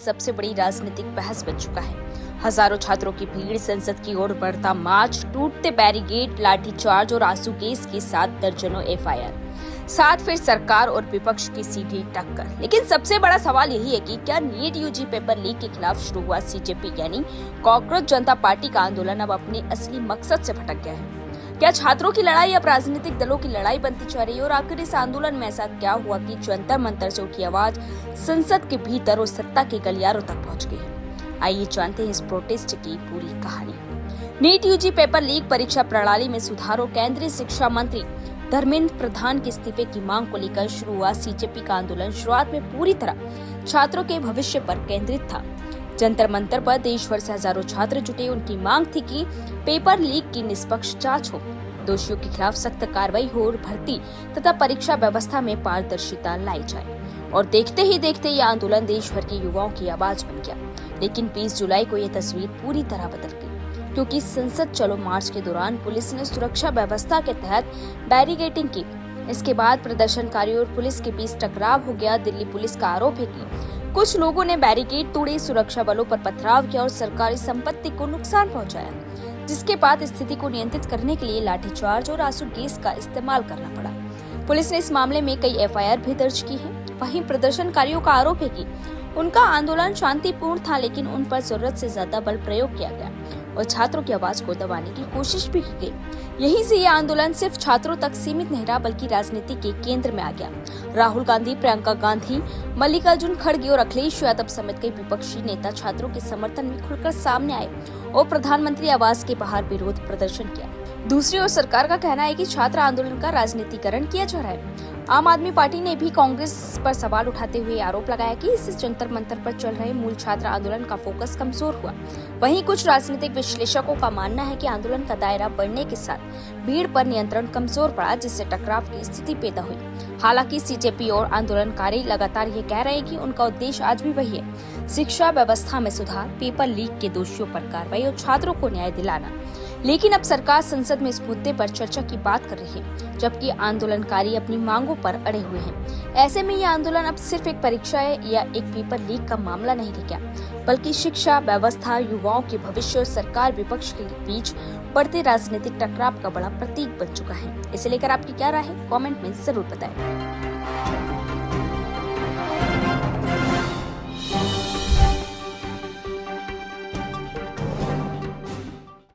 सबसे बड़ी राजनीतिक बहस बन चुका है। हजारों छात्रों की भीड़, संसद की ओर बढ़ता मार्च, टूटते बैरिकेड, लाठीचार्ज और आंसू गैस के साथ दर्जनों एफआईआर, साथ फिर सरकार और विपक्ष की सीधी टक्कर। लेकिन सबसे बड़ा सवाल यही है कि क्या नीट यूजी पेपर लीक के खिलाफ शुरू हुआ सीजेपी यानी कॉकरोच जनता पार्टी का आंदोलन अब अपने असली मकसद से भटक गया है? क्या छात्रों की लड़ाई अब राजनीतिक दलों की लड़ाई बनती जा रही है? और आखिर इस आंदोलन में ऐसा क्या हुआ कि जंतर मंतर से उठी आवाज संसद के भीतर और सत्ता के गलियारों तक पहुंच गई है? आइए जानते हैं इस प्रोटेस्ट की पूरी कहानी। नीट यूजी पेपर लीक, परीक्षा प्रणाली में सुधारों, केंद्रीय शिक्षा मंत्री धर्मेंद्र प्रधान के इस्तीफे की मांग को लेकर शुरू हुआ सीजेपी का आंदोलन शुरुआत में पूरी तरह छात्रों के भविष्य पर केंद्रित था। जंतर मंतर पर देश भर से हजारों छात्र जुटे। उनकी मांग थी कि पेपर लीक की निष्पक्ष जांच हो, दोषियों के खिलाफ सख्त कार्रवाई हो और भर्ती तथा परीक्षा व्यवस्था में पारदर्शिता लाई जाए। और देखते ही देखते ये आंदोलन देश भर के युवाओं की आवाज बन गया। लेकिन 20 जुलाई को ये तस्वीर पूरी तरह बदल गई, क्योंकि संसद चलो मार्च के दौरान पुलिस ने सुरक्षा व्यवस्था के तहत बैरिकेडिंग की। इसके बाद प्रदर्शनकारियों और पुलिस के बीच टकराव हो गया। दिल्ली पुलिस का आरोप है कि कुछ लोगों ने बैरिकेड तोड़े, सुरक्षा बलों पर पथराव किया और सरकारी संपत्ति को नुकसान पहुंचाया, जिसके बाद स्थिति को नियंत्रित करने के लिए लाठीचार्ज और आंसू गैस का इस्तेमाल करना पड़ा। पुलिस ने इस मामले में कई एफआईआर भी दर्ज की है। वहीं प्रदर्शनकारियों का आरोप है कि उनका आंदोलन शांतिपूर्ण था, लेकिन उन पर जरूरत से ज्यादा बल प्रयोग किया गया और छात्रों की आवाज को दबाने की कोशिश भी की गई। यहीं से ये आंदोलन सिर्फ छात्रों तक सीमित नहीं रहा, बल्कि राजनीति के केंद्र में आ गया। राहुल गांधी, प्रियंका गांधी, मल्लिकार्जुन खड़गे और अखिलेश यादव समेत कई विपक्षी नेता छात्रों के समर्थन में खुलकर सामने आए और प्रधानमंत्री आवास के बाहर विरोध प्रदर्शन किया। दूसरी ओर सरकार का कहना है कि छात्र आंदोलन का राजनीतिकरण किया जा रहा है। आम आदमी पार्टी ने भी कांग्रेस पर सवाल उठाते हुए आरोप लगाया कि इस जंतर मंतर पर चल रहे मूल छात्र आंदोलन का फोकस कमजोर हुआ। वहीं कुछ राजनीतिक विश्लेषकों का मानना है कि आंदोलन का दायरा बढ़ने के साथ भीड़ पर नियंत्रण कमजोर पड़ा, जिससे टकराव की स्थिति पैदा हुई। हालांकि सीजेपी और आंदोलनकारी लगातार ये कह रहे हैं कि उनका उद्देश्य आज भी वही है, शिक्षा व्यवस्था में सुधार, पेपर लीक के दोषियों पर कार्रवाई और छात्रों को न्याय दिलाना। लेकिन अब सरकार संसद में इस मुद्दे पर चर्चा की बात कर रही है, जबकि आंदोलनकारी अपनी मांगों पर अड़े हुए हैं। ऐसे में यह आंदोलन अब सिर्फ एक परीक्षा या एक पेपर लीक का मामला नहीं रह गया, बल्कि शिक्षा व्यवस्था, युवाओं के भविष्य और सरकार विपक्ष के बीच बढ़ते राजनीतिक टकराव का बड़ा प्रतीक बन चुका है। इसे लेकर आपकी क्या राय है? कमेंट में जरूर बताएं।